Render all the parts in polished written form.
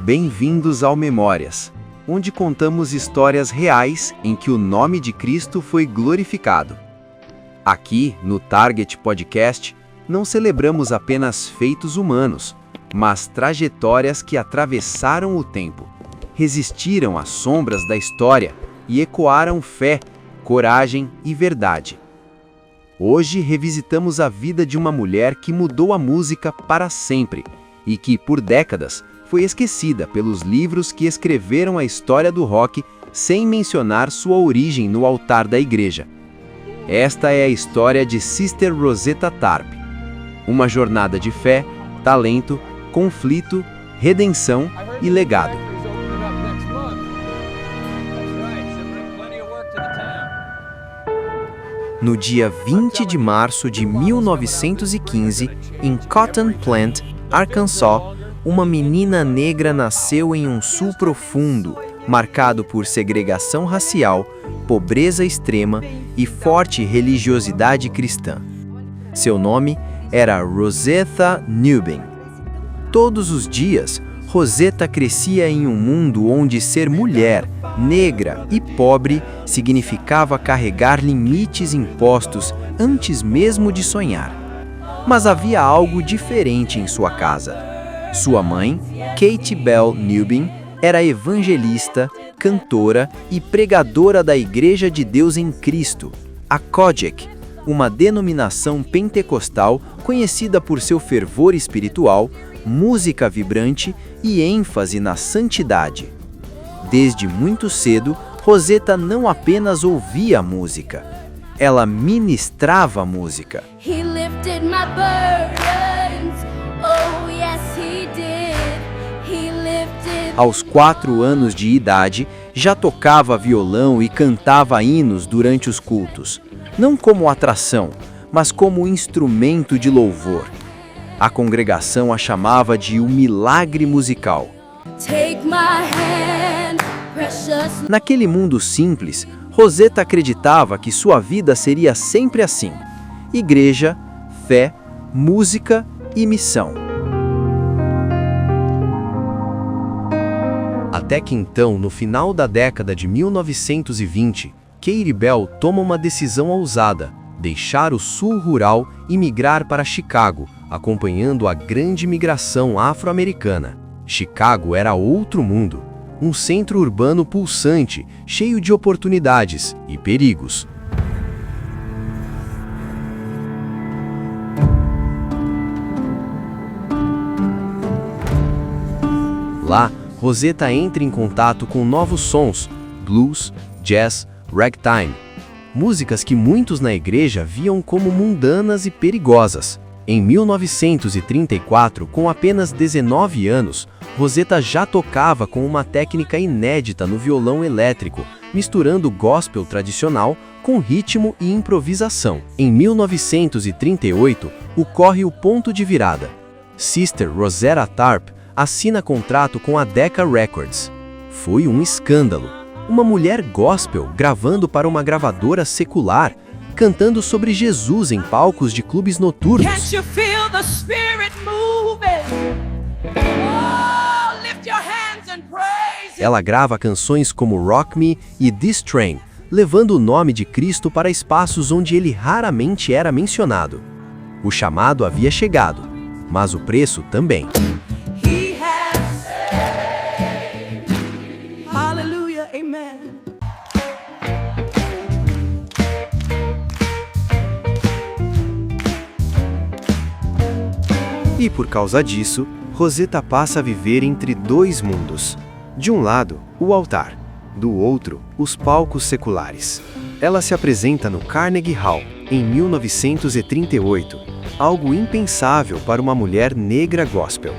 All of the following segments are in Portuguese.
Bem-vindos ao Memórias, onde contamos histórias reais em que o nome de Cristo foi glorificado. Aqui, no Target Podcast, não celebramos apenas feitos humanos, mas trajetórias que atravessaram o tempo, resistiram às sombras da história e ecoaram fé, coragem e verdade. Hoje revisitamos a vida de uma mulher que mudou a música para sempre e que, por décadas, foi esquecida pelos livros que escreveram a história do rock sem mencionar sua origem no altar da igreja. Esta é a história de Sister Rosetta Tharpe. Uma jornada de fé, talento, conflito, redenção e legado. No dia 20 de março de 1915, em Cotton Plant, Arkansas, uma menina negra nasceu em um sul profundo, marcado por segregação racial, pobreza extrema e forte religiosidade cristã. Seu nome era Rosetta Newben. Todos os dias, Rosetta crescia em um mundo onde ser mulher, negra e pobre significava carregar limites impostos antes mesmo de sonhar. Mas havia algo diferente em sua casa. Sua mãe, Katie Bell Newben, era evangelista, cantora e pregadora da Igreja de Deus em Cristo, a COGIC, uma denominação pentecostal conhecida por seu fervor espiritual, música vibrante e ênfase na santidade. Desde muito cedo, Rosetta não apenas ouvia música, ela ministrava música. He lifted my burdens. Oh, yes, he did. He lifted. Aos 4 anos de idade, já tocava violão e cantava hinos durante os cultos, não como atração, mas como instrumento de louvor. A congregação a chamava de o milagre musical. Take my hand, precious. Naquele mundo simples, Rosetta acreditava que sua vida seria sempre assim: igreja, fé, música e missão. Até que então, no final da década de 1920, Katie Bell toma uma decisão ousada: deixar o sul rural e migrar para Chicago, acompanhando a grande migração afro-americana. Chicago era outro mundo, um centro urbano pulsante, cheio de oportunidades e perigos. Lá, Rosetta entra em contato com novos sons, blues, jazz, ragtime, músicas que muitos na igreja viam como mundanas e perigosas. Em 1934, com apenas 19 anos, Rosetta já tocava com uma técnica inédita no violão elétrico, misturando gospel tradicional com ritmo e improvisação. Em 1938, ocorre o ponto de virada. Sister Rosetta Tharpe assina contrato com a Decca Records. Foi um escândalo. Uma mulher gospel gravando para uma gravadora secular, cantando sobre Jesus em palcos de clubes noturnos. Can't you feel the spirit moving? Oh, lift your hands and praise Him. Ela grava canções como Rock Me e This Train, levando o nome de Cristo para espaços onde ele raramente era mencionado. O chamado havia chegado, mas o preço também. He has. Hallelujah, amen. E por causa disso, Rosetta passa a viver entre dois mundos. De um lado, o altar. Do outro, os palcos seculares. Ela se apresenta no Carnegie Hall, em 1938, algo impensável para uma mulher negra gospel.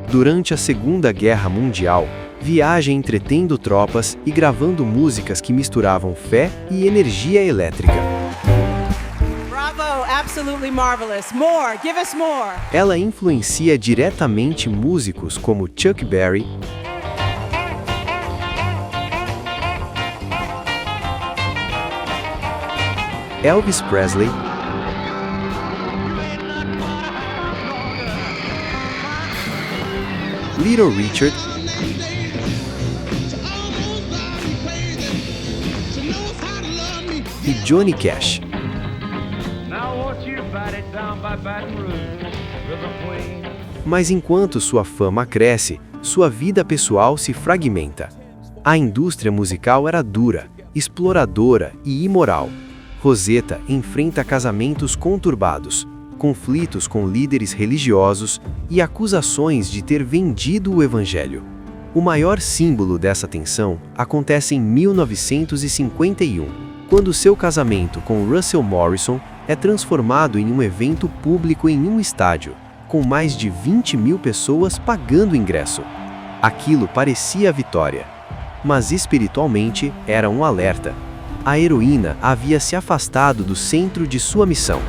Durante a Segunda Guerra Mundial, viaja entretendo tropas e gravando músicas que misturavam fé e energia elétrica. Bravo, absolutely marvelous. More, give us more. Ela influencia diretamente músicos como Chuck Berry, Elvis Presley Little Richard e Johnny Cash. Mas enquanto sua fama cresce, sua vida pessoal se fragmenta. A indústria musical era dura, exploradora e imoral. Rosetta enfrenta casamentos conturbados, conflitos com líderes religiosos e acusações de ter vendido o evangelho. O maior símbolo dessa tensão acontece em 1951, quando seu casamento com Russell Morrison é transformado em um evento público em um estádio, com mais de 20.000 pessoas pagando ingresso. Aquilo parecia a vitória, mas espiritualmente era um alerta. A heroína havia se afastado do centro de sua missão.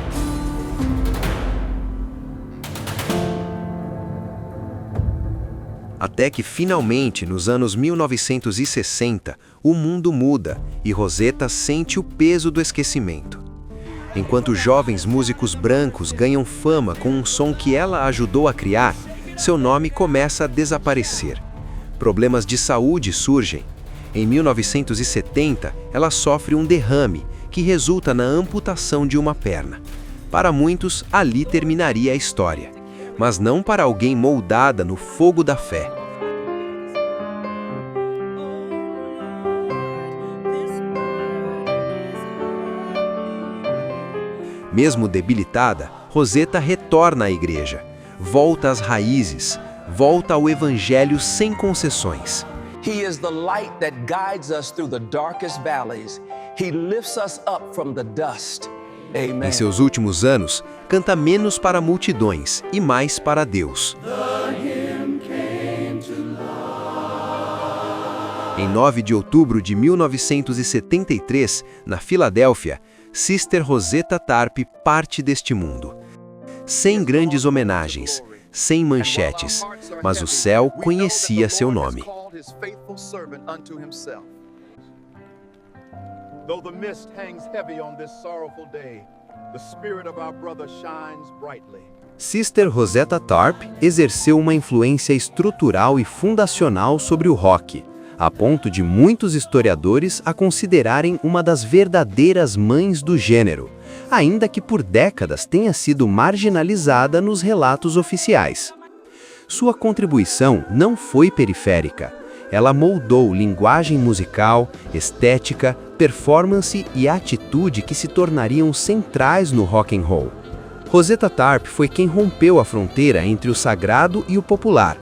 Até que finalmente, nos anos 1960, o mundo muda e Rosetta sente o peso do esquecimento. Enquanto jovens músicos brancos ganham fama com um som que ela ajudou a criar, seu nome começa a desaparecer. Problemas de saúde surgem. Em 1970, ela sofre um derrame, que resulta na amputação de uma perna. Para muitos, ali terminaria a história, mas não para alguém moldada no fogo da fé. Mesmo debilitada, Rosetta retorna à igreja, volta às raízes, volta ao evangelho sem concessões. He is the light that guides us through the darkest valleys. He lifts us up from the dust. Amen. Em seus últimos anos, canta menos para multidões e mais para Deus. Em 9 de outubro de 1973, na Filadélfia, Sister Rosetta Tarpe parte deste mundo. Sem grandes homenagens, sem manchetes, mas o céu conhecia seu nome. Though the mist hangs heavy on this sorrowful day, the spirit of our brother shines brightly. Sister Rosetta Tarpe exerceu uma influência estrutural e fundacional sobre o rock, a ponto de muitos historiadores a considerarem uma das verdadeiras mães do gênero, ainda que por décadas tenha sido marginalizada nos relatos oficiais. Sua contribuição não foi periférica. Ela moldou linguagem musical, estética, performance e atitude que se tornariam centrais no rock and roll. Rosetta Tarpe foi quem rompeu a fronteira entre o sagrado e o popular.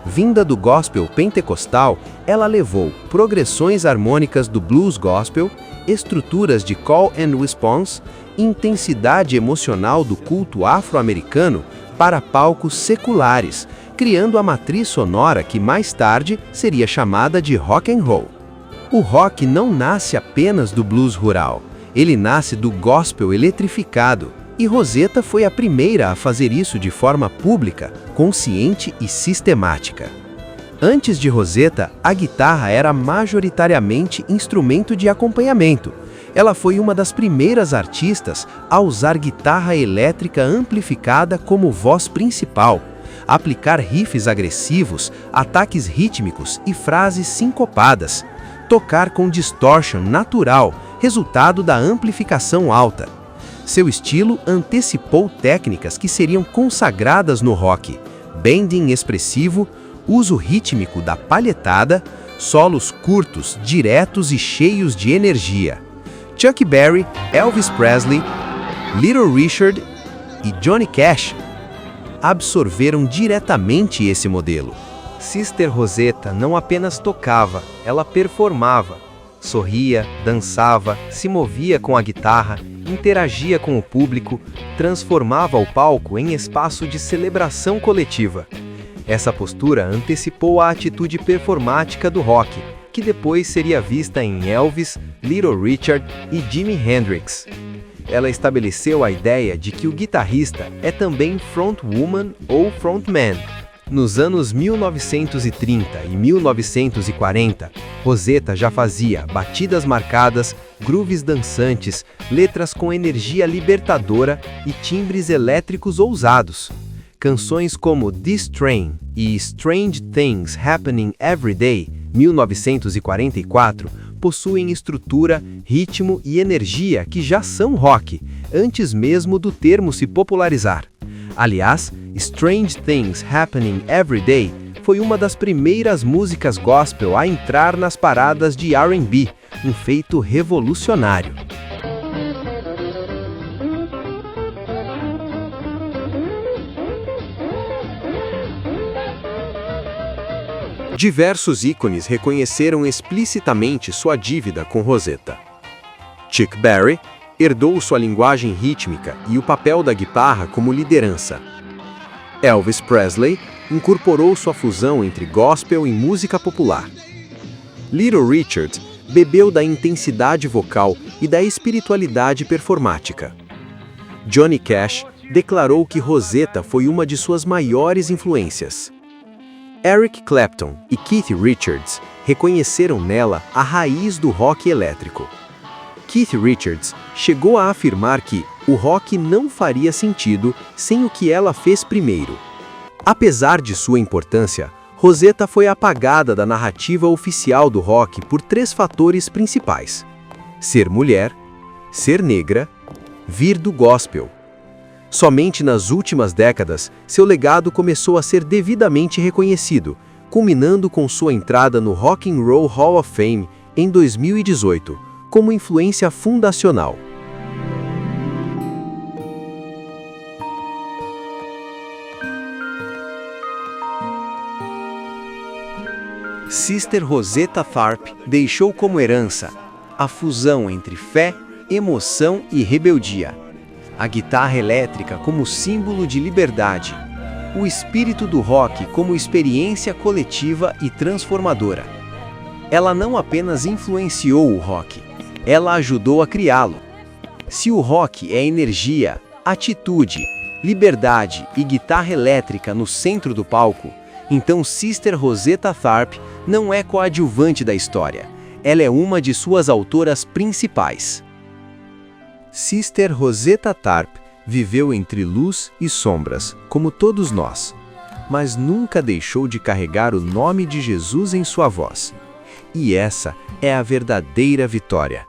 Vinda do gospel pentecostal, ela levou progressões harmônicas do blues gospel, estruturas de call and response, intensidade emocional do culto afro-americano para palcos seculares, criando a matriz sonora que mais tarde seria chamada de rock and roll. O rock não nasce apenas do blues rural, ele nasce do gospel eletrificado, e Rosetta foi a primeira a fazer isso de forma pública, consciente e sistemática. Antes de Rosetta, a guitarra era majoritariamente instrumento de acompanhamento. Ela foi uma das primeiras artistas a usar guitarra elétrica amplificada como voz principal, aplicar riffs agressivos, ataques rítmicos e frases sincopadas, tocar com distortion natural, resultado da amplificação alta. Seu estilo antecipou técnicas que seriam consagradas no rock: bending expressivo, uso rítmico da palhetada, solos curtos, diretos e cheios de energia. Chuck Berry, Elvis Presley, Little Richard e Johnny Cash absorveram diretamente esse modelo. Sister Rosetta não apenas tocava, ela performava. Sorria, dançava, se movia com a guitarra, interagia com o público, transformava o palco em espaço de celebração coletiva. Essa postura antecipou a atitude performática do rock, que depois seria vista em Elvis, Little Richard e Jimi Hendrix. Ela estabeleceu a ideia de que o guitarrista é também frontwoman ou frontman. Nos anos 1930 e 1940, Rosetta já fazia batidas marcadas, grooves dançantes, letras com energia libertadora e timbres elétricos ousados. Canções como This Train e Strange Things Happening Every Day, 1944, possuem estrutura, ritmo e energia que já são rock, antes mesmo do termo se popularizar. Aliás, Strange Things Happening Every Day foi uma das primeiras músicas gospel a entrar nas paradas de R&B, um feito revolucionário. Diversos ícones reconheceram explicitamente sua dívida com Rosetta. Chuck Berry herdou sua linguagem rítmica e o papel da guitarra como liderança. Elvis Presley incorporou sua fusão entre gospel e música popular. Little Richard bebeu da intensidade vocal e da espiritualidade performática. Johnny Cash declarou que Rosetta foi uma de suas maiores influências. Eric Clapton e Keith Richards reconheceram nela a raiz do rock elétrico. Keith Richards chegou a afirmar que o rock não faria sentido sem o que ela fez primeiro. Apesar de sua importância, Rosetta foi apagada da narrativa oficial do rock por 3 fatores principais: ser mulher, ser negra, vir do gospel. Somente nas últimas décadas, seu legado começou a ser devidamente reconhecido, culminando com sua entrada no Rock and Roll Hall of Fame em 2018, como influência fundacional. Sister Rosetta Tharpe deixou como herança a fusão entre fé, emoção e rebeldia, a guitarra elétrica como símbolo de liberdade, o espírito do rock como experiência coletiva e transformadora. Ela não apenas influenciou o rock, ela ajudou a criá-lo. Se o rock é energia, atitude, liberdade e guitarra elétrica no centro do palco, então Sister Rosetta Tharpe não é coadjuvante da história, ela é uma de suas autoras principais. Sister Rosetta Tharpe viveu entre luz e sombras, como todos nós, mas nunca deixou de carregar o nome de Jesus em sua voz. E essa é a verdadeira vitória.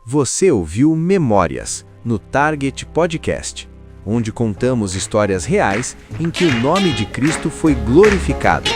Você ouviu Memórias, no Target Podcast, onde contamos histórias reais em que o nome de Cristo foi glorificado.